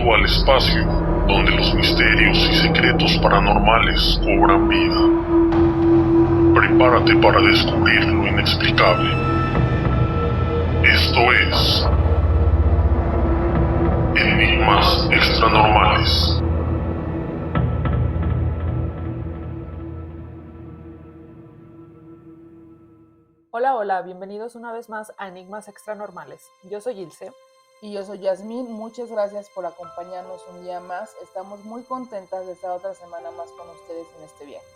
Bienvenido al espacio donde los misterios y secretos paranormales cobran vida. Prepárate para descubrir lo inexplicable. Esto es Enigmas Extranormales. Hola, hola, bienvenidos una vez más a Enigmas Extranormales. Yo soy Ilse. Y yo soy Yasmín, muchas gracias por acompañarnos un día más. Estamos muy contentas de estar otra semana más con ustedes en este viaje.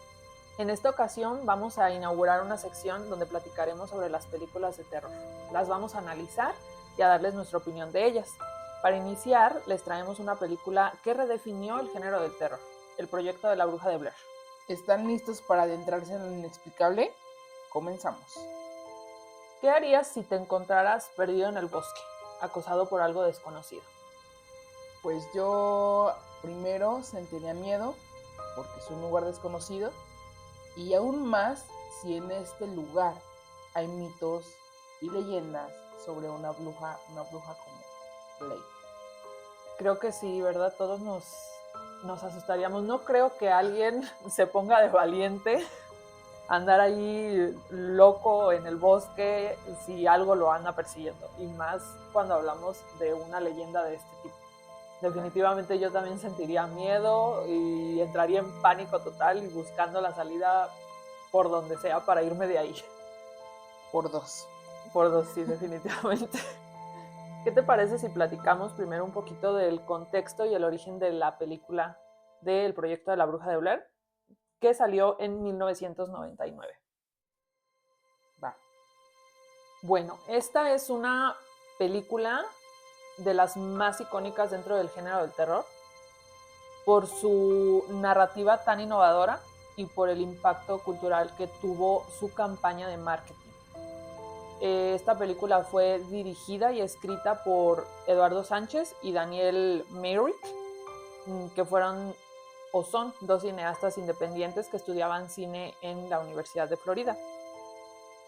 En esta ocasión vamos a inaugurar una sección donde platicaremos sobre las películas de terror. Las vamos a analizar y a darles nuestra opinión de ellas. Para iniciar, les traemos una película que redefinió el género del terror, El proyecto de la bruja de Blair. ¿Están listos para adentrarse en lo inexplicable? Comenzamos. ¿Qué harías si te encontraras perdido en el bosque, acosado por algo desconocido? Pues yo primero sentiría miedo porque es un lugar desconocido y aún más si en este lugar hay mitos y leyendas sobre una bruja como Blade. Creo que sí, ¿verdad? Todos nos asustaríamos. No creo que alguien se ponga de valiente andar ahí loco en el bosque si algo lo anda persiguiendo. Y más cuando hablamos de una leyenda de este tipo. Definitivamente yo también sentiría miedo y entraría en pánico total y buscando la salida por donde sea para irme de ahí. Por dos. Por dos, sí, definitivamente. ¿Qué te parece si platicamos primero un poquito del contexto y el origen de la película del proyecto de la bruja de Blair, que salió en 1999? Va. Bueno, esta es una película de las más icónicas dentro del género del terror por su narrativa tan innovadora y por el impacto cultural que tuvo su campaña de marketing. Esta película fue dirigida y escrita por Eduardo Sánchez y Daniel Myrick, que fueron o son dos cineastas independientes que estudiaban cine en la Universidad de Florida.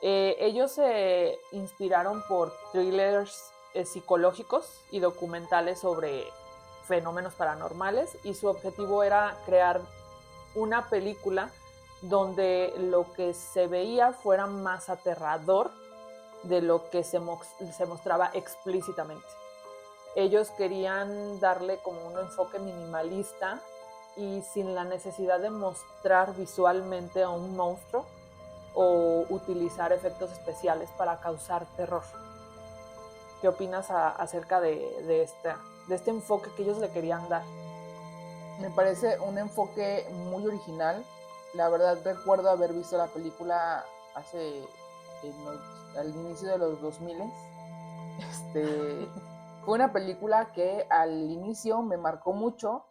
Ellos se inspiraron por thrillers psicológicos y documentales sobre fenómenos paranormales, y su objetivo era crear una película donde lo que se veía fuera más aterrador de lo que se mostraba explícitamente. Ellos querían darle como un enfoque minimalista y sin la necesidad de mostrar visualmente a un monstruo o utilizar efectos especiales para causar terror. ¿Qué opinas acerca de este enfoque que ellos le querían dar? Me parece un enfoque muy original. La verdad recuerdo haber visto la película al inicio de los 2000. Fue una película que al inicio me marcó mucho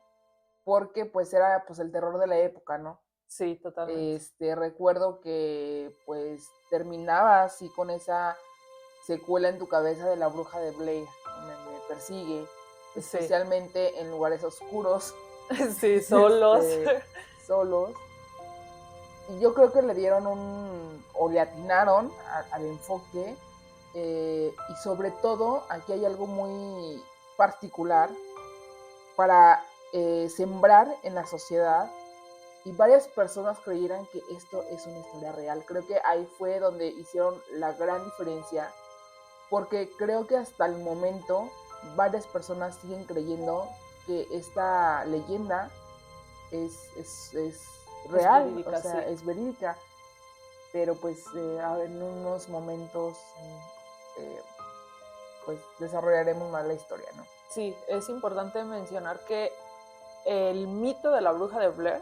porque pues era pues el terror de la época, ¿no? Sí, totalmente. Recuerdo que pues terminaba así con esa secuela en tu cabeza de la bruja de Blair, me persigue, Sí, especialmente en lugares oscuros, sí, solos. solos. Y yo creo que le dieron o le atinaron al enfoque, y sobre todo aquí hay algo muy particular para sembrar en la sociedad y varias personas creyeran que esto es una historia real. Creo que ahí fue donde hicieron la gran diferencia, porque creo que hasta el momento varias personas siguen creyendo que esta leyenda es Es real, o verídica, sea, sí. es verídica, pero pues en unos momentos pues desarrollaremos más la historia, ¿no? Sí, es importante mencionar que el mito de la bruja de Blair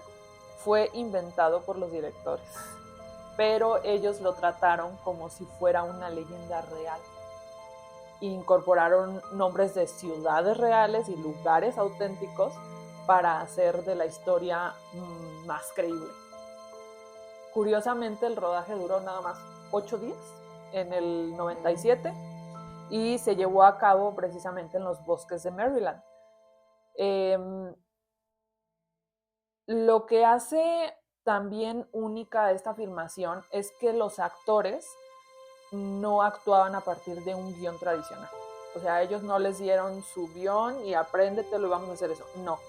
fue inventado por los directores, pero ellos lo trataron como si fuera una leyenda real. Incorporaron nombres de ciudades reales y lugares auténticos para hacer de la historia más creíble. Curiosamente, el rodaje duró nada más 8 días, en el 97, y se llevó a cabo precisamente en los bosques de Maryland. Lo que hace también única esta filmación es que los actores no actuaban a partir de un guión tradicional. O sea, ellos no les dieron su guión y apréndetelo y vamos a hacer eso. No.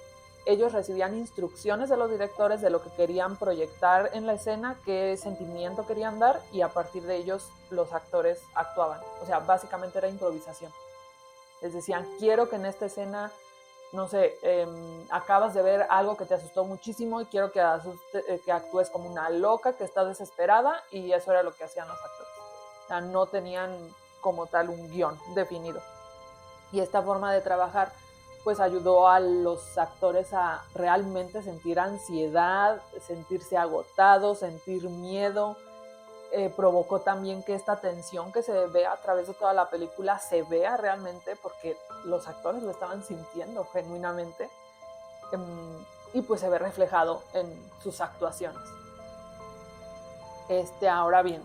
Ellos recibían instrucciones de los directores de lo que querían proyectar en la escena, qué sentimiento querían dar, y a partir de ellos los actores actuaban. O sea, básicamente era improvisación. Les decían, quiero que en esta escena, no sé, acabas de ver algo que te asustó muchísimo y quiero que actúes como una loca que está desesperada, y eso era lo que hacían los actores. O sea, no tenían como tal un guión definido. Y esta forma de trabajar pues ayudó a los actores a realmente sentir ansiedad, sentirse agotados, sentir miedo. Provocó también que esta tensión que se ve a través de toda la película se vea realmente, porque los actores lo estaban sintiendo genuinamente, y pues se ve reflejado en sus actuaciones. Ahora bien,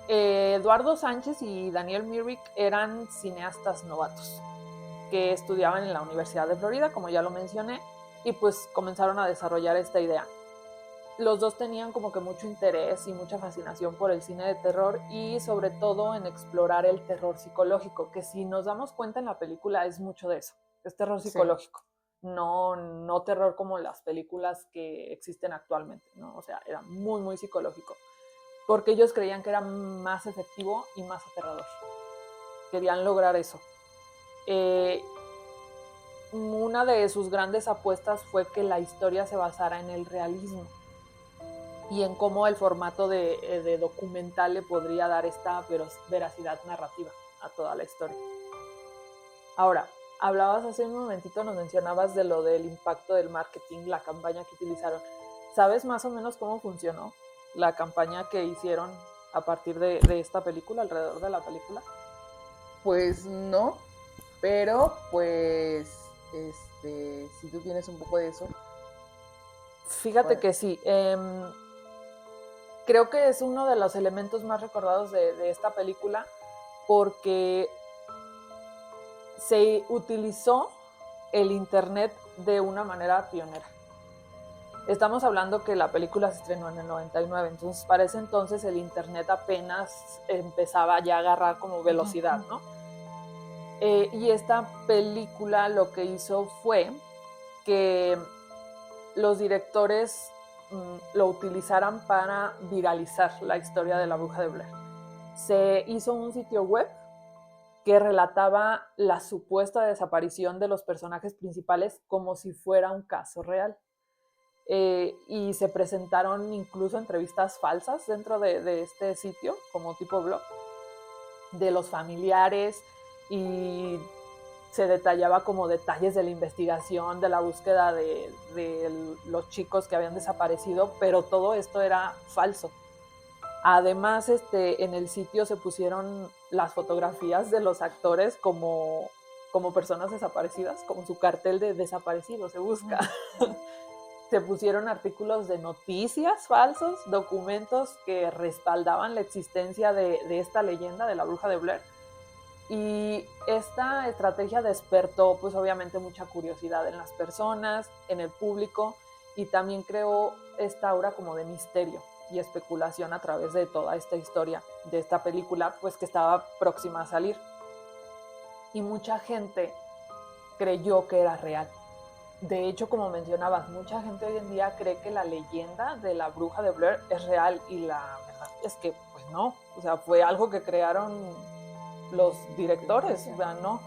Eduardo Sánchez y Daniel Myrick eran cineastas novatos que estudiaban en la Universidad de Florida, como ya lo mencioné, y pues comenzaron a desarrollar esta idea. Los dos tenían como que mucho interés y mucha fascinación por el cine de terror, y sobre todo en explorar el terror psicológico, que si nos damos cuenta en la película es mucho de eso, es terror psicológico, sí. No terror como las películas que existen actualmente, ¿no? O sea, era muy, muy psicológico, porque ellos creían que era más efectivo y más aterrador. Querían lograr eso. Una de sus grandes apuestas fue que la historia se basara en el realismo y en cómo el formato de documental le podría dar esta veracidad narrativa a toda la historia. Ahora, hablabas hace un momentito, nos mencionabas de lo del impacto del marketing, la campaña que utilizaron. ¿Sabes más o menos cómo funcionó la campaña que hicieron a partir de esta película, alrededor de la película? Pues no, pero pues si tú tienes un poco de eso. Fíjate que sí. Creo que es uno de los elementos más recordados de esta película, porque se utilizó el internet de una manera pionera. Estamos hablando que la película se estrenó en el 99, entonces para ese entonces el internet apenas empezaba ya a agarrar como velocidad, ¿no? Y esta película lo que hizo fue que los directores lo utilizaran para viralizar la historia de la Bruja de Blair. Se hizo un sitio web que relataba la supuesta desaparición de los personajes principales como si fuera un caso real. Y se presentaron incluso entrevistas falsas dentro de este sitio, como tipo blog, de los familiares, y se detallaba como detalles de la investigación, de la búsqueda de los chicos que habían desaparecido, pero todo esto era falso. Además, en el sitio se pusieron las fotografías de los actores como personas desaparecidas, como su cartel de desaparecido se busca. Se pusieron artículos de noticias falsos, documentos que respaldaban la existencia de esta leyenda de la Bruja de Blair. Y esta estrategia despertó pues obviamente mucha curiosidad en las personas, en el público, y también creó esta aura como de misterio y especulación a través de toda esta historia de esta película, pues que estaba próxima a salir. Y mucha gente creyó que era real. De hecho, como mencionabas, mucha gente hoy en día cree que la leyenda de la Bruja de Blair es real, y la verdad es que pues no, o sea, fue algo que crearon los directores, ¿no?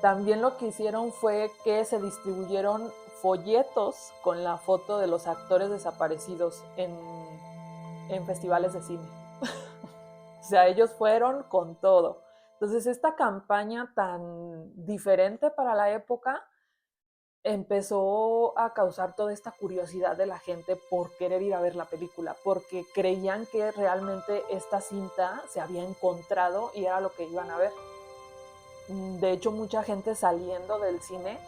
También lo que hicieron fue que se distribuyeron folletos con la foto de los actores desaparecidos en festivales de cine. O sea, ellos fueron con todo. Entonces, esta campaña tan diferente para la época empezó a causar toda esta curiosidad de la gente por querer ir a ver la película, porque creían que realmente esta cinta se había encontrado y era lo que iban a ver. De hecho, mucha gente saliendo del cine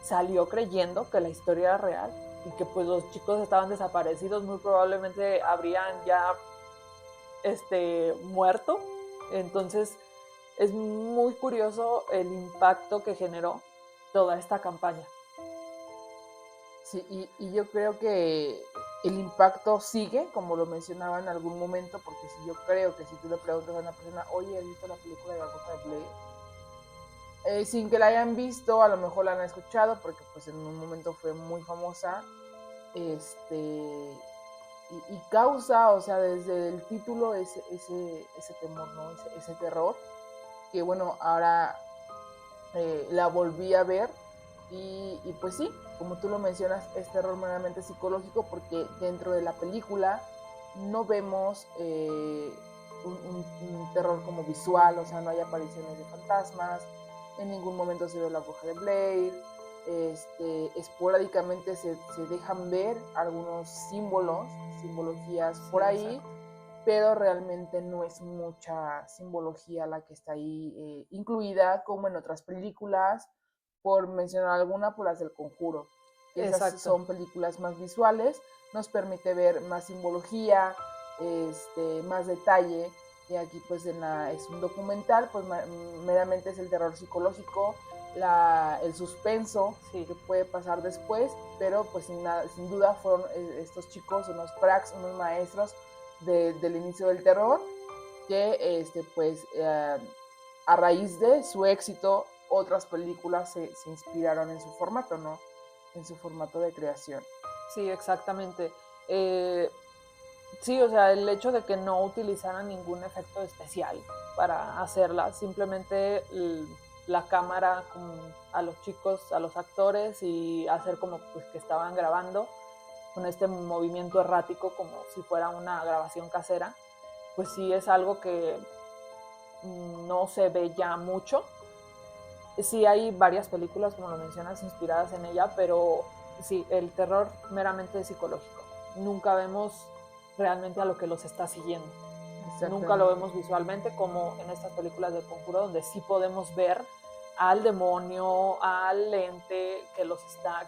salió creyendo que la historia era real y que pues los chicos estaban desaparecidos, muy probablemente habrían ya muerto. Entonces es muy curioso el impacto que generó toda esta campaña. Sí, y yo creo que el impacto sigue, como lo mencionaba en algún momento, porque yo creo que si tú le preguntas a una persona, oye, ¿has visto la película de la Bruja de Blair? sin que la hayan visto, a lo mejor la han escuchado, porque pues en un momento fue muy famosa, y causa, o sea, desde el título ese temor, ¿no? Ese terror, que bueno, ahora la volví a ver y pues sí, como tú lo mencionas, es terror meramente psicológico porque dentro de la película no vemos un terror como visual, o sea, no hay apariciones de fantasmas, en ningún momento se ve la bruja de Blair, esporádicamente se dejan ver algunos símbolos, simbologías Sí, por ahí, exacto. pero realmente no es mucha simbología la que está ahí incluida como en otras películas, por mencionar alguna, por las del Conjuro, que esas Exacto. son películas más visuales, nos permite ver más simbología, más detalle, y aquí pues es un documental, pues meramente es el terror psicológico, el suspenso Sí, que puede pasar después, pero pues sin duda fueron estos chicos unos cracks, unos maestros del inicio del terror, que pues a raíz de su éxito, otras películas se inspiraron en su formato, ¿no? En su formato de creación. sí, exactamente. Eh, sí, o sea, el hecho de que no utilizaran ningún efecto especial para hacerla, simplemente la cámara a los chicos, a los actores y hacer como pues que estaban grabando con este movimiento errático como si fuera una grabación casera, pues sí es algo que no se ve ya mucho. Sí hay varias películas, como lo mencionas, inspiradas en ella, pero sí, el terror meramente psicológico. Nunca vemos realmente a lo que los está siguiendo. Nunca lo Exactamente. vemos visualmente como en estas películas del Conjuro, donde sí podemos ver al demonio, al ente que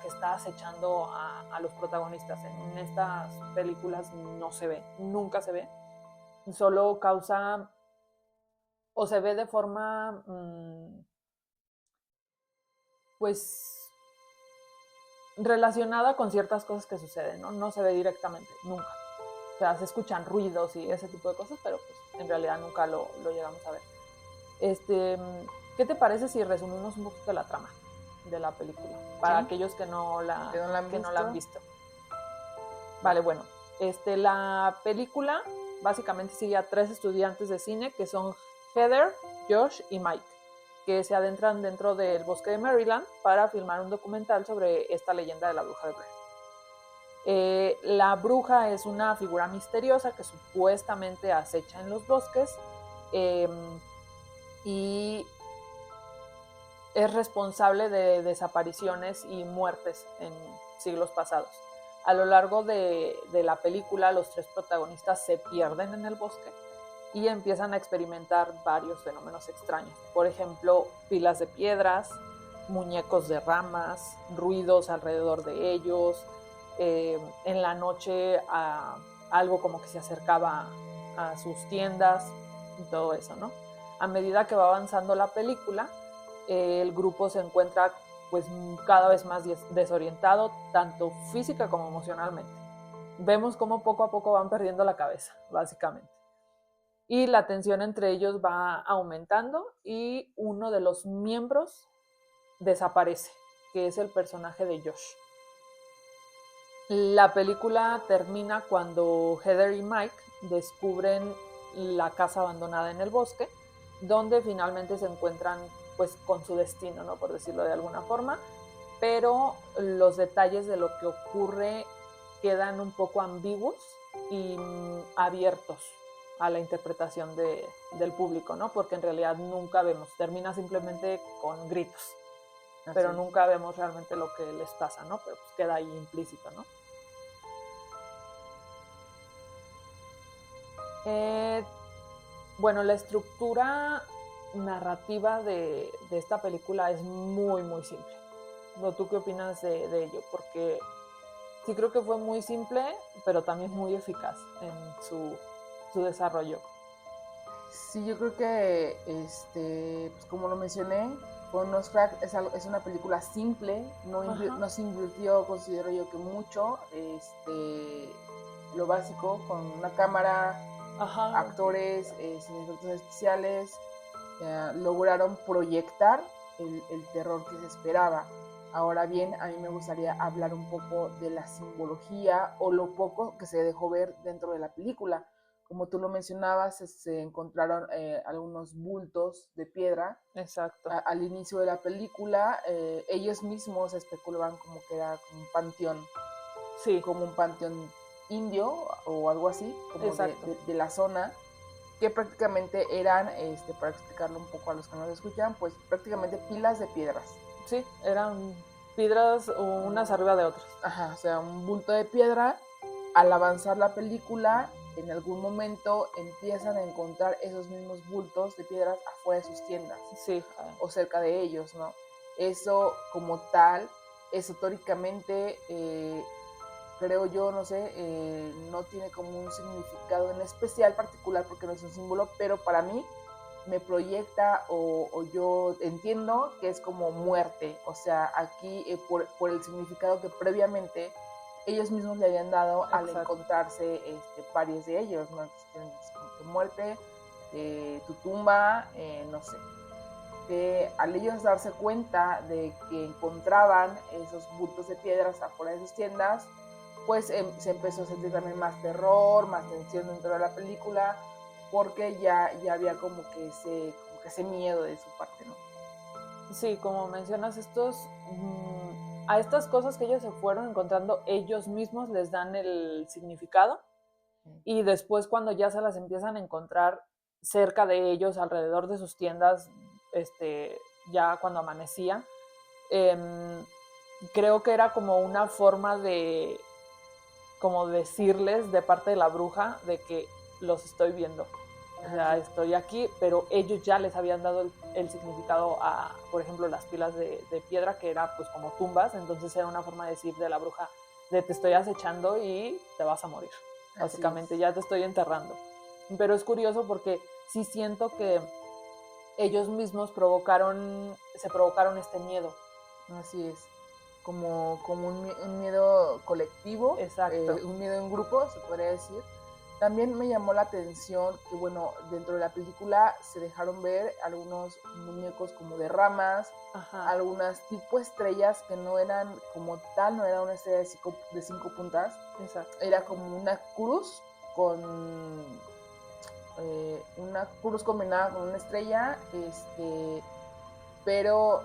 está acechando a los protagonistas. En estas películas no se ve, nunca se ve. Solo causa o se ve de forma pues relacionada con ciertas cosas que suceden, ¿no? No se ve directamente, nunca. O sea, se escuchan ruidos y ese tipo de cosas, pero pues en realidad nunca lo llegamos a ver. Este, ¿Qué te parece si resumimos un poquito la trama de la película? Para ¿Sí? aquellos ¿Que no la han que no la han visto? visto. Va. Vale, bueno, la película básicamente sigue a tres estudiantes de cine que son Heather, Josh y Mike, que se adentran dentro del bosque de Maryland para filmar un documental sobre esta leyenda de la bruja de Blair. La bruja es una figura misteriosa que supuestamente acecha en los bosques eh, y es responsable de desapariciones y muertes en siglos pasados. A lo largo de la película, los tres protagonistas se pierden en el bosque y empiezan a experimentar varios fenómenos extraños. Por ejemplo, pilas de piedras, muñecos de ramas, ruidos alrededor de ellos, en la noche algo como que se acercaba a sus tiendas y todo eso, ¿no? A medida que va avanzando la película, el grupo se encuentra pues cada vez más desorientado, tanto física como emocionalmente. Vemos cómo poco a poco van perdiendo la cabeza, básicamente. Y la tensión entre ellos va aumentando y uno de los miembros desaparece, que es el personaje de Josh. La película termina cuando Heather y Mike descubren la casa abandonada en el bosque, donde finalmente se encuentran pues con su destino, ¿no? Por decirlo de alguna forma, pero los detalles de lo que ocurre quedan un poco ambiguos y abiertos a la interpretación del público, ¿no? Porque en realidad nunca vemos, termina simplemente con gritos, Así pero es. nunca vemos realmente lo que les pasa, ¿no? Pero pues queda ahí implícito, ¿no? Eh, bueno, la estructura narrativa de esta película es muy, muy simple. ¿Tú qué opinas de ello? Porque sí creo que fue muy simple, pero también muy eficaz en su desarrollo. Sí, yo creo que, pues como lo mencioné, con unos cracks es una película simple, Ajá, no se invirtió, considero yo que mucho, lo básico, con una cámara, ajá, actores, sin efectos especiales, lograron proyectar el terror que se esperaba. Ahora bien, a mí me gustaría hablar un poco de la simbología o lo poco que se dejó ver dentro de la película. Como tú lo mencionabas, se encontraron algunos bultos de piedra. Exacto. Al inicio de la película, ellos mismos especulaban como que era como un panteón, Sí, como un panteón indio o algo así, como de la zona, que prácticamente eran, para explicarlo un poco a los que nos escuchan, pues prácticamente pilas de piedras. sí, eran piedras unas arriba de otras. Ajá, o sea, un bulto de piedra. Al avanzar la película, en algún momento empiezan a encontrar esos mismos bultos de piedras afuera de sus tiendas. Sí. O cerca de ellos, ¿no? Eso como tal, esotóricamente, creo yo, no sé, no tiene como un significado en especial particular porque no es un símbolo, pero para mí me proyecta o yo entiendo que es como muerte. O sea, aquí por el significado que previamente ellos mismos le habían dado al encontrarse varios de ellos, ¿no? Entonces tienen como que muerte, tu tumba, no sé. Al ellos darse cuenta de que encontraban esos bultos de piedras afuera de sus tiendas, pues se empezó a sentir también más terror, más tensión dentro de la película, porque ya había como que ese miedo de su parte, ¿no? Sí, como mencionas, a estas cosas que ellos se fueron encontrando, ellos mismos les dan el significado y después cuando ya se las empiezan a encontrar cerca de ellos, alrededor de sus tiendas, ya cuando amanecía, creo que era como una forma de como decirles de parte de la bruja de que los estoy viendo. O sea, estoy aquí, pero ellos ya les habían dado el significado a, por ejemplo, las pilas de piedra, que era pues como tumbas, entonces era una forma de decir de la bruja de te estoy acechando y te vas a morir. Básicamente, ya te estoy enterrando. Pero es curioso porque sí siento que ellos mismos se provocaron este miedo. Así es. Como un miedo colectivo, Exacto. un miedo en grupo, se podría decir. También me llamó la atención que, bueno, dentro de la película se dejaron ver algunos muñecos como de ramas, Ajá. algunas tipo estrellas que no eran como tal, no era una estrella de cinco puntas. Exacto. Era como una cruz con una cruz combinada con una estrella, pero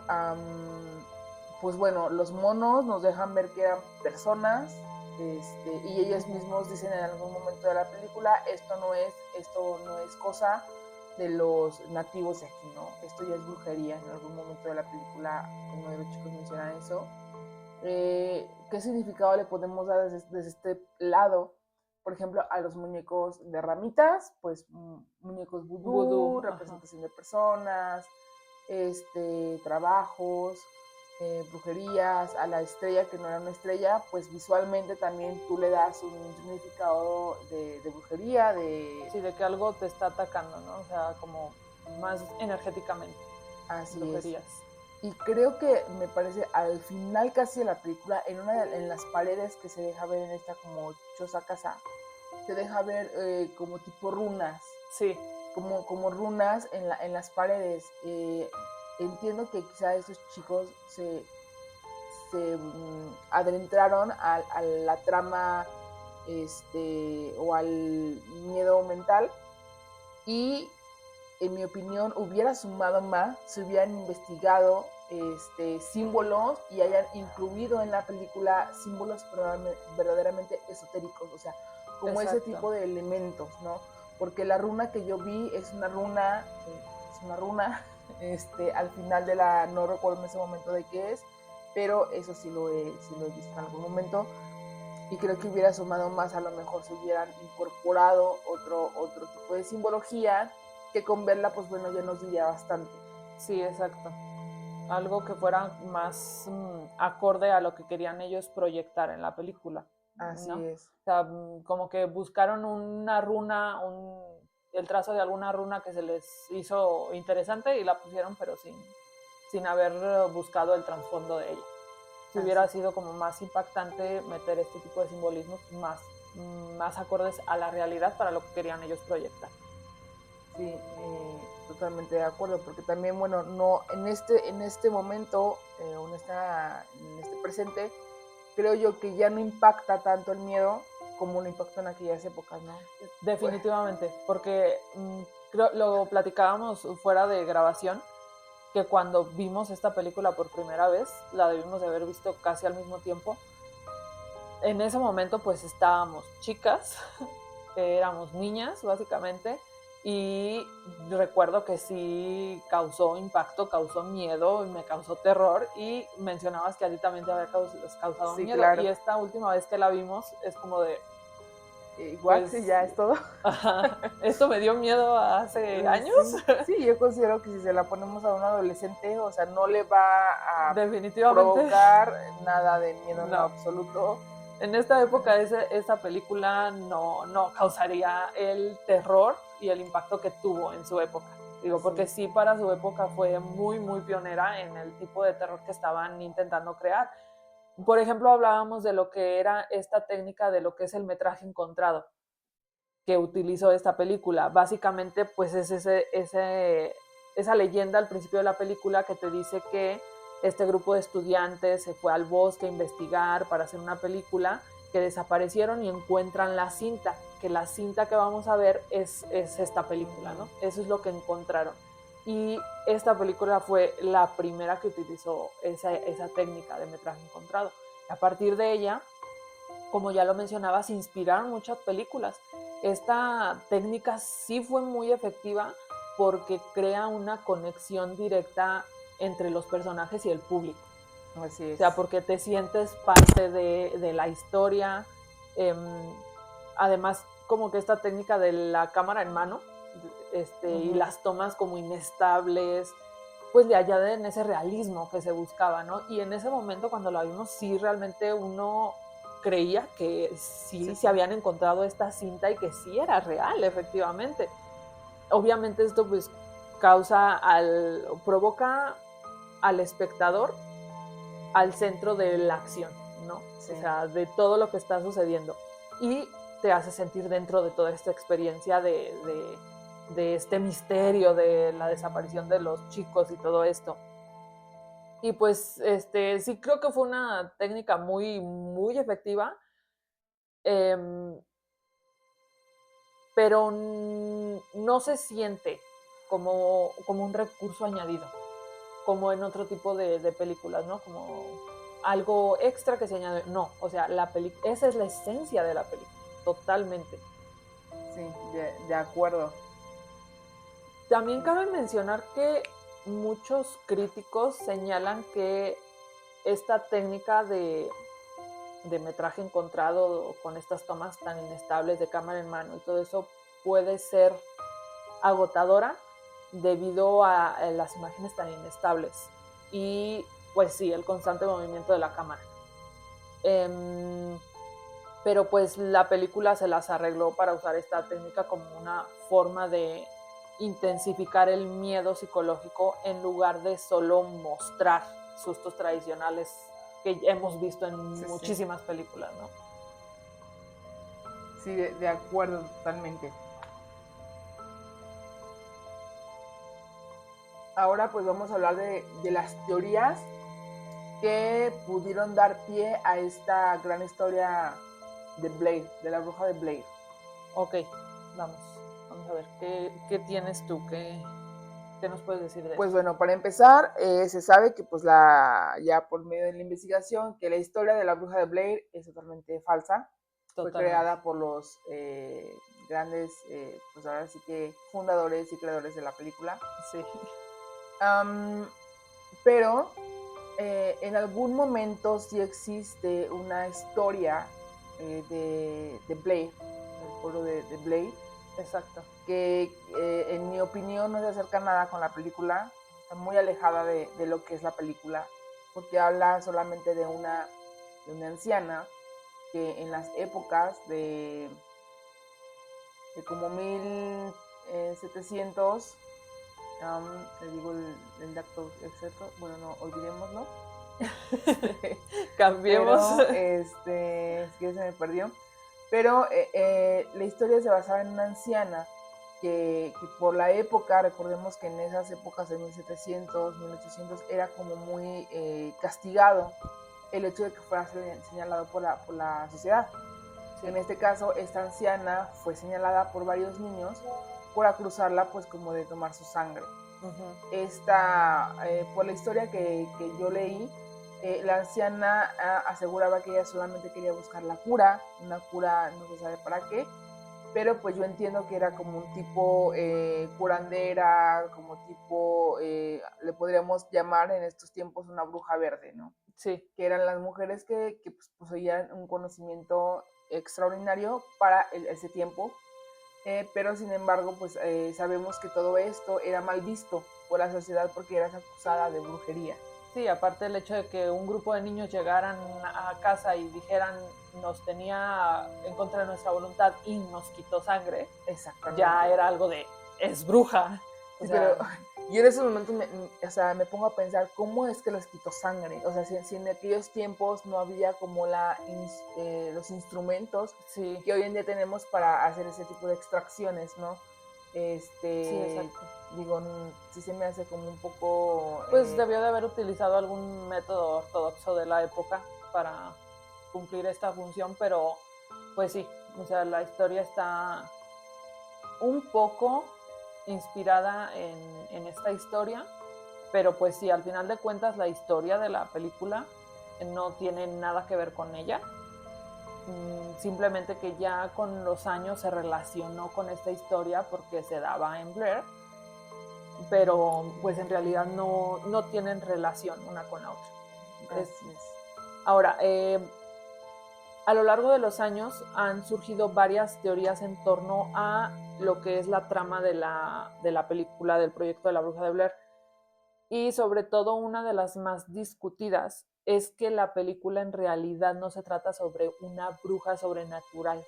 pues bueno, los monos nos dejan ver que eran personas, y ellos mismos dicen en algún momento de la película, esto no es cosa de los nativos de aquí, ¿no? Esto ya es brujería. En algún momento de la película uno de los chicos menciona eso. ¿Qué significado le podemos dar desde este lado? Por ejemplo, a los muñecos de ramitas, pues muñecos vudú, representación de personas, trabajos, brujerías. A la estrella que no era una estrella, pues visualmente también tú le das un significado de brujería, Sí, de que algo te está atacando, ¿no? O sea, como más energéticamente. Así brujerías. es. Y creo que me parece al final casi de la película, en las paredes que se deja ver en esta como choza casa, se deja ver como tipo runas. Sí. Como runas en las paredes. Entiendo que quizá estos chicos se adentraron a la trama o al miedo mental, y en mi opinión hubiera sumado más si hubieran investigado símbolos y hayan incluido en la película símbolos verdaderamente esotéricos, o sea, como ese tipo de elementos, ¿no? Porque la runa que yo vi es una runa, al final de la, no recuerdo en ese momento de qué es, pero eso sí lo he visto en algún momento, y creo que hubiera sumado más, a lo mejor se hubieran incorporado otro tipo de simbología, que con verla, pues bueno, ya nos diría bastante. Sí, exacto. Algo que fuera más acorde a lo que querían ellos proyectar en la película. Así ¿no? es. O sea, como que buscaron una runa, el trazo de alguna runa que se les hizo interesante y la pusieron, pero sin haber buscado el trasfondo de ella. Si hubiera sido como más impactante meter este tipo de simbolismos más acordes a la realidad para lo que querían ellos proyectar. Sí, totalmente de acuerdo, porque también, bueno, no, en este momento, o en este presente, creo yo que ya no impacta tanto el miedo como lo impactó en aquellas épocas, ¿no? Definitivamente, porque lo platicábamos fuera de grabación, que cuando vimos esta película por primera vez, la debimos de haber visto casi al mismo tiempo. En ese momento pues estábamos chicas, éramos niñas básicamente, y recuerdo que sí causó impacto, causó miedo, me causó terror, y mencionabas que a ti también te había causado Sí, miedo, claro. y esta última vez que la vimos es como de, Igual, pues, sí, ya es todo. esto me dio miedo hace años. Sí, yo considero que si se la ponemos a un adolescente, o sea, no le va a Definitivamente provocar nada de miedo en lo no. absoluto. En esta época esa película no causaría el terror y el impacto que tuvo en su época. Digo, porque sí para su época fue muy pionera en el tipo de terror que estaban intentando crear. Por ejemplo, hablábamos de lo que era esta técnica de lo que es el metraje encontrado que utilizó esta película. Básicamente, pues es esa leyenda al principio de la película que te dice que este grupo de estudiantes se fue al bosque a investigar para hacer una película, que desaparecieron y encuentran la cinta, que la cinta que vamos a ver es esta película, ¿no? Eso es lo que encontraron. Y esta película fue la primera que utilizó esa técnica de metraje encontrado. A partir de ella, como ya lo mencionaba, se inspiraron muchas películas. Esta técnica sí fue muy efectiva porque crea una conexión directa entre los personajes y el público. Así O es. sea, porque te sientes parte de la historia. Eh, Además, como que esta técnica de la cámara en mano y las tomas como inestables, pues le añaden ese realismo que se buscaba, ¿no? Y en ese momento cuando la vimos, sí realmente uno creía que sí se habían encontrado esta cinta y que sí era real, efectivamente. Obviamente esto pues provoca al espectador al centro de la acción, ¿no? Sí. O sea, de todo lo que está sucediendo. Y te hace sentir dentro de toda esta experiencia de este misterio de la desaparición de los chicos y todo esto. Y pues sí creo que fue una técnica muy efectiva, pero no se siente como un recurso añadido, como en otro tipo de películas, ¿no? Como algo extra que se añade. No, o sea, esa es la esencia de la película, totalmente. Sí, de acuerdo. También cabe mencionar que muchos críticos señalan que esta técnica de metraje encontrado con estas tomas tan inestables de cámara en mano y todo eso puede ser agotadora debido a las imágenes tan inestables y pues sí, el constante movimiento de la cámara. Pero pues la película se las arregló para usar esta técnica como una forma de intensificar el miedo psicológico en lugar de solo mostrar sustos tradicionales que hemos visto en muchísimas películas, ¿no? Sí, de acuerdo totalmente. Ahora pues vamos a hablar de las teorías que pudieron dar pie a esta gran historia de Blair, de la bruja de Blair. Ok, vamos a ver, ¿qué tienes tú? ¿Qué nos puedes decir de Pues eso? bueno, para empezar, se sabe que pues ya por medio de la investigación, que la historia de la bruja de Blair es totalmente falsa. Fue creada por los grandes, pues ahora sí que fundadores y creadores de la película. Sí. Pero en algún momento sí existe una historia de Blair, del pueblo de Blair. Exacto. Que en mi opinión no se acerca nada con la película, está muy alejada de lo que es la película, porque habla solamente de una anciana que en las épocas de como 1700, le digo el dato exacto, bueno, no, olvidémoslo. Cambiemos. Pero, es que se me perdió. Pero la historia se basaba en una anciana que por la época, recordemos que en esas épocas de 1700, 1800, era como muy castigado el hecho de que fuera señalado por la sociedad. Sí. En este caso, esta anciana fue señalada por varios niños por acusarla, pues, como de tomar su sangre. Por la historia que yo leí, la anciana aseguraba que ella solamente quería buscar la cura, una cura no se sabe para qué, pero pues yo entiendo que era como un tipo curandera, como tipo, le podríamos llamar en estos tiempos una bruja verde, ¿no? Sí. Que eran las mujeres que pues, poseían un conocimiento extraordinario para ese tiempo, pero sin embargo, pues sabemos que todo esto era mal visto por la sociedad porque eras acusada de brujería. Sí, aparte el hecho de que un grupo de niños llegaran a casa y dijeran nos tenía en contra de nuestra voluntad y nos quitó sangre, Exactamente. ya era algo de es bruja. Sí, pero yo en esos momentos me pongo a pensar cómo es que les quitó sangre. O sea, si en aquellos tiempos no había como los instrumentos sí. que hoy en día tenemos para hacer ese tipo de extracciones, ¿no? Sí, exacto. Digo, sí se me hace como un poco... Pues debió de haber utilizado algún método ortodoxo de la época para cumplir esta función, pero pues sí, o sea, la historia está un poco inspirada en esta historia, pero pues sí, al final de cuentas la historia de la película no tiene nada que ver con ella. Simplemente que ya con los años se relacionó con esta historia porque se daba en Blair, pero pues en realidad no tienen relación una con la otra. Así es. Ahora, a lo largo de los años han surgido varias teorías en torno a lo que es la trama de la película del proyecto de la Bruja de Blair. Y sobre todo una de las más discutidas es que la película en realidad no se trata sobre una bruja sobrenatural,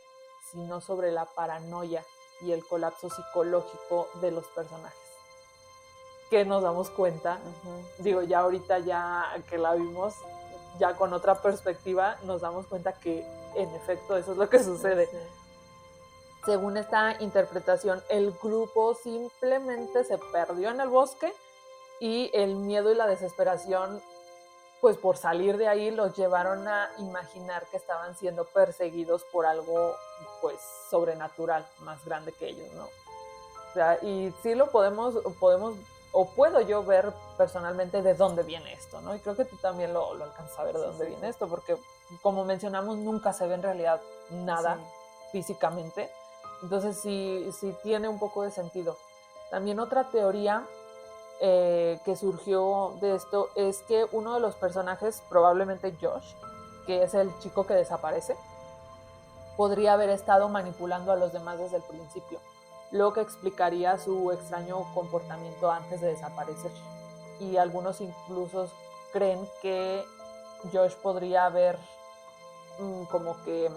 sino sobre la paranoia y el colapso psicológico de los personajes. Que nos damos cuenta, digo, ya ahorita ya que la vimos, ya con otra perspectiva, nos damos cuenta que en efecto eso es lo que sucede. Sí. Según esta interpretación, el grupo simplemente se perdió en el bosque y el miedo y la desesperación, pues por salir de ahí, los llevaron a imaginar que estaban siendo perseguidos por algo, pues, sobrenatural, más grande que ellos, ¿no? O sea, y sí lo podemos o puedo yo ver personalmente de dónde viene esto, ¿no? Y creo que tú también lo alcanzas a ver de dónde viene esto, porque como mencionamos, nunca se ve en realidad nada físicamente. Entonces sí tiene un poco de sentido. También otra teoría que surgió de esto es que uno de los personajes, probablemente Josh, que es el chico que desaparece, podría haber estado manipulando a los demás desde el principio, lo que explicaría su extraño comportamiento antes de desaparecer. Y algunos incluso creen que Josh podría haber como que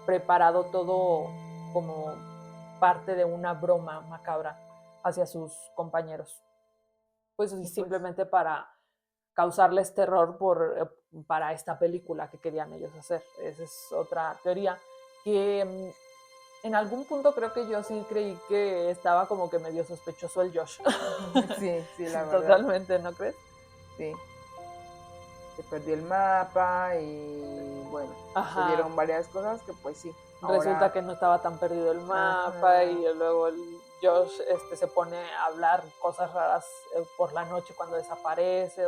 preparado todo como parte de una broma macabra hacia sus compañeros. Pues simplemente para causarles terror para esta película que querían ellos hacer. Esa es otra teoría que en algún punto creo que yo sí creí que estaba como que medio sospechoso el Josh. Sí, la verdad. Totalmente, ¿no crees? Sí. Se perdió el mapa y bueno, sucedieron varias cosas que pues sí. Resulta que no estaba tan perdido el mapa y luego el Josh se pone a hablar cosas raras por la noche cuando desaparece.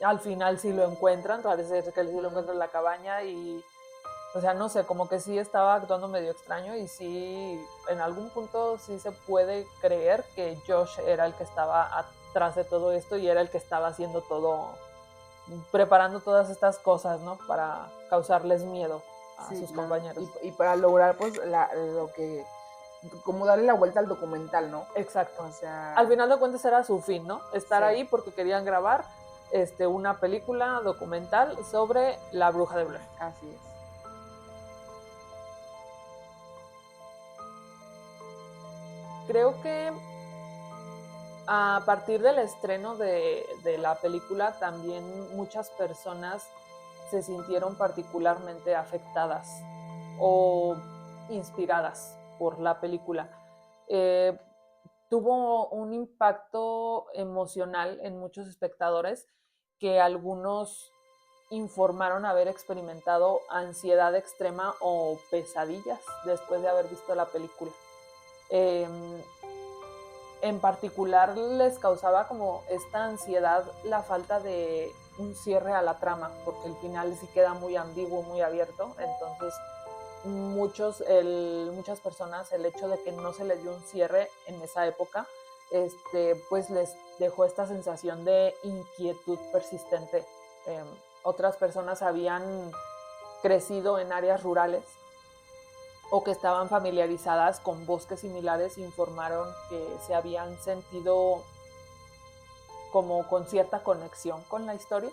Al final sí lo encuentran, parece que sí lo encuentran en la cabaña y, o sea, no sé, como que sí estaba actuando medio extraño y sí, en algún punto sí se puede creer que Josh era el que estaba atrás de todo esto y era el que estaba haciendo todo, preparando todas estas cosas, ¿no? Para causarles miedo a sus compañeros. Y para lograr, pues, lo que, como darle la vuelta al documental, ¿no? Exacto. O sea... Al final de cuentas era su fin, ¿no? Estar ahí porque querían grabar una película documental sobre la Bruja de Blair. Así es. Creo que a partir del estreno de la película también muchas personas se sintieron particularmente afectadas o inspiradas por la película. eh, tuvo un impacto emocional en muchos espectadores que algunos informaron haber experimentado ansiedad extrema o pesadillas después de haber visto la película. Eh, en particular les causaba como esta ansiedad la falta de un cierre a la trama, porque el final sí queda muy ambiguo, muy abierto, entonces muchas personas el hecho de que no se les dio un cierre en esa época, pues les dejó esta sensación de inquietud persistente. Eh, Otras personas habían crecido en áreas rurales o que estaban familiarizadas con bosques similares informaron que se habían sentido como con cierta conexión con la historia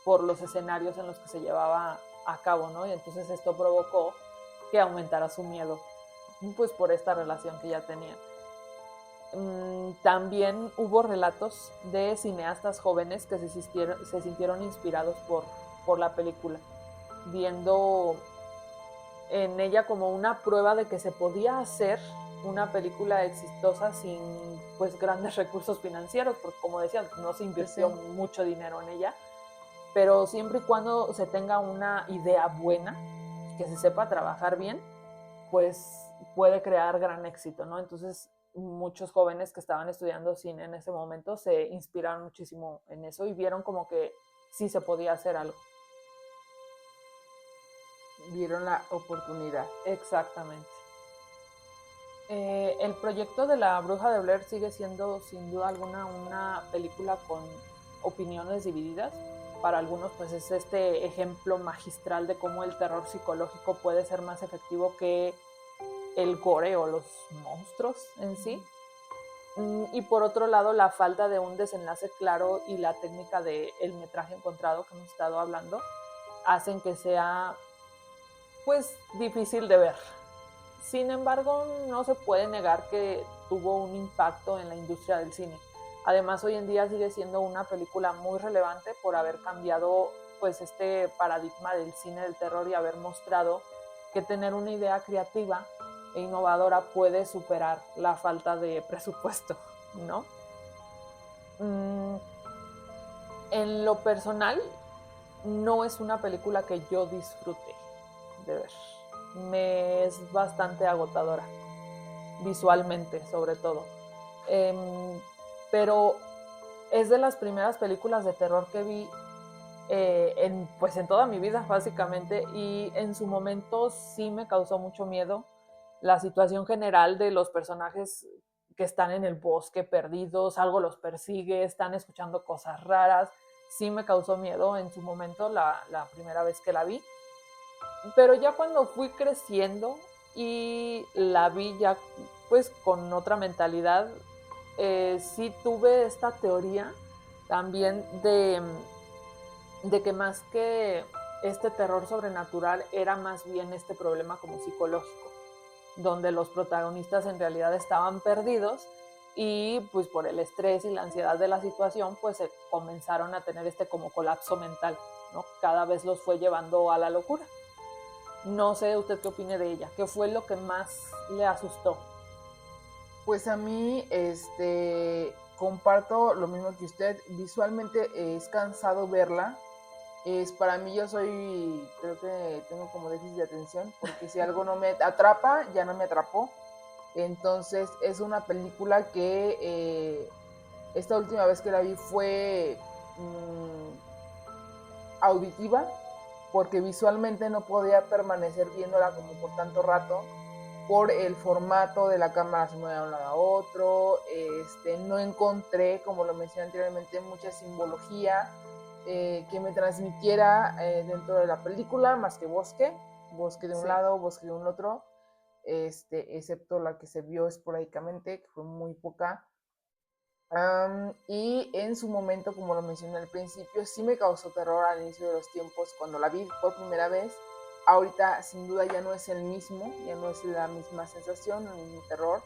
por los escenarios en los que se llevaba a cabo, ¿no? Y entonces esto provocó que aumentara su miedo, pues por esta relación que ya tenían. También hubo relatos de cineastas jóvenes que se sintieron inspirados por la película, viendo en ella como una prueba de que se podía hacer una película exitosa sin pues grandes recursos financieros, porque como decía, no se Pues invirtió sí. mucho dinero en ella, pero siempre y cuando se tenga una idea buena, que se sepa trabajar bien, pues puede crear gran éxito, ¿no? Entonces muchos jóvenes que estaban estudiando cine en ese momento se inspiraron muchísimo en eso y vieron como que sí se podía hacer algo. Vieron la oportunidad. Exactamente. El proyecto de La Bruja de Blair sigue siendo sin duda alguna una película con opiniones divididas. Para algunos pues es este ejemplo magistral de cómo el terror psicológico puede ser más efectivo que el gore o los monstruos en sí. Y por otro lado, la falta de un desenlace claro y la técnica del metraje encontrado que hemos estado hablando hacen que sea pues difícil de ver. Sin embargo, no se puede negar que tuvo un impacto en la industria del cine. Además, hoy en día sigue siendo una película muy relevante por haber cambiado pues este paradigma del cine del terror y haber mostrado que tener una idea creativa e innovadora puede superar la falta de presupuesto, ¿no? Mm, en lo personal, no es una película que yo disfrute de ver. Me es bastante agotadora, visualmente sobre todo. Em, pero es de las primeras películas de terror que vi pues en toda mi vida, básicamente, y en su momento sí me causó mucho miedo la situación general de los personajes que están en el bosque perdidos, algo los persigue, están escuchando cosas raras. Sí me causó miedo en su momento la primera vez que la vi, pero ya cuando fui creciendo y la vi ya pues con otra mentalidad, sí tuve esta teoría también de que más que este terror sobrenatural era más bien este problema como psicológico, donde los protagonistas en realidad estaban perdidos y pues por el estrés y la ansiedad de la situación pues se comenzaron a tener este como colapso mental, ¿no? Cada vez los fue llevando a la locura. No sé usted qué opine de ella, qué fue lo que más le asustó. Pues a mí, comparto lo mismo que usted. Visualmente es cansado verla. Para mí yo creo que tengo como déficit de atención, porque si algo no me atrapa, ya no me atrapó. Entonces es una película que esta última vez que la vi fue auditiva, porque visualmente no podía permanecer viéndola como por tanto rato, por el formato de la cámara se mueve de un lado a otro. No encontré, como lo mencioné anteriormente, mucha simbología que me transmitiera dentro de la película, más que bosque de un Sí. lado, bosque de un otro, excepto la que se vio esporádicamente, que fue muy poca. Y en su momento, como lo mencioné al principio, sí me causó terror al inicio de los tiempos cuando la vi por primera vez. Ahorita sin duda ya no es el mismo, ya no es la misma sensación, el mismo terror.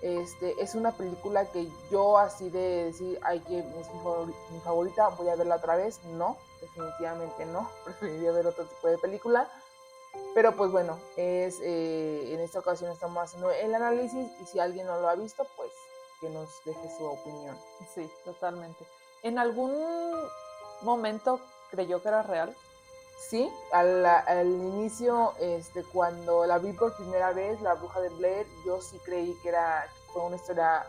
Es una película que yo así de decir, ay, que es mi favorita, voy a verla otra vez. No, definitivamente no, preferiría ver otro tipo de película. Pero pues bueno, en esta ocasión estamos haciendo el análisis y si alguien no lo ha visto, pues que nos deje su opinión. Sí, totalmente. ¿En algún momento creyó que era real? Sí, al inicio, cuando la vi por primera vez, La Bruja de Blair, yo sí creí que fue una historia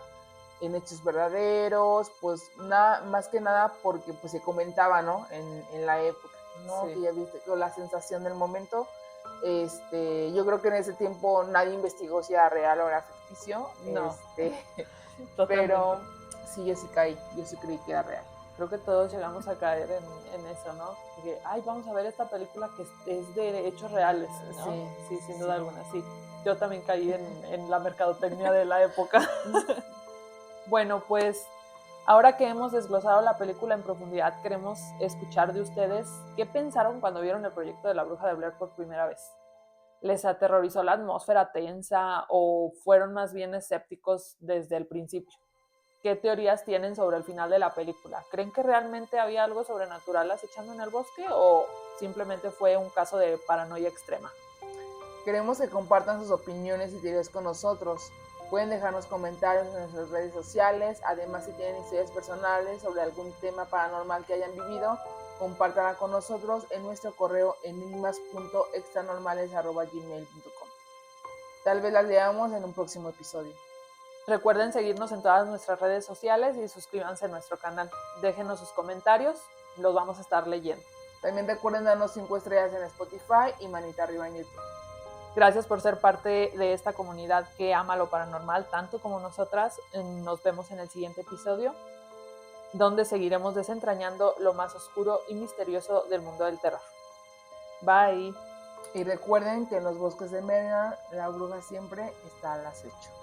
en hechos verdaderos, pues nada, más que nada porque pues se comentaba, ¿no? En la época, ¿no? Sí. Que ya viste, con la sensación del momento. Yo creo que en ese tiempo nadie investigó si era real o era ficticio. No. Totalmente. Pero sí, yo sí creí que era real. Creo que todos llegamos a caer en eso, ¿no? Que, ay, vamos a ver esta película que es de hechos reales, ¿no? Sí, sin duda alguna, sí. Yo también caí en la mercadotecnia de la época. Bueno, pues ahora que hemos desglosado la película en profundidad, queremos escuchar de ustedes qué pensaron cuando vieron el proyecto de La Bruja de Blair por primera vez. ¿Les aterrorizó la atmósfera tensa o fueron más bien escépticos desde el principio? ¿Qué teorías tienen sobre el final de la película? ¿Creen que realmente había algo sobrenatural acechando en el bosque o simplemente fue un caso de paranoia extrema? Queremos que compartan sus opiniones y teorías con nosotros. Pueden dejarnos comentarios en nuestras redes sociales. Además, si tienen historias personales sobre algún tema paranormal que hayan vivido, compártanla con nosotros en nuestro correo enigmas.extranormales@gmail.com. Tal vez las leamos en un próximo episodio. Recuerden seguirnos en todas nuestras redes sociales y suscríbanse a nuestro canal. Déjenos sus comentarios, los vamos a estar leyendo. También recuerden darnos 5 estrellas en Spotify y manita arriba en YouTube. Gracias por ser parte de esta comunidad que ama lo paranormal tanto como nosotras. Nos vemos en el siguiente episodio, donde seguiremos desentrañando lo más oscuro y misterioso del mundo del terror. Bye. Y recuerden que en los bosques de Maryland la bruja siempre está al acecho.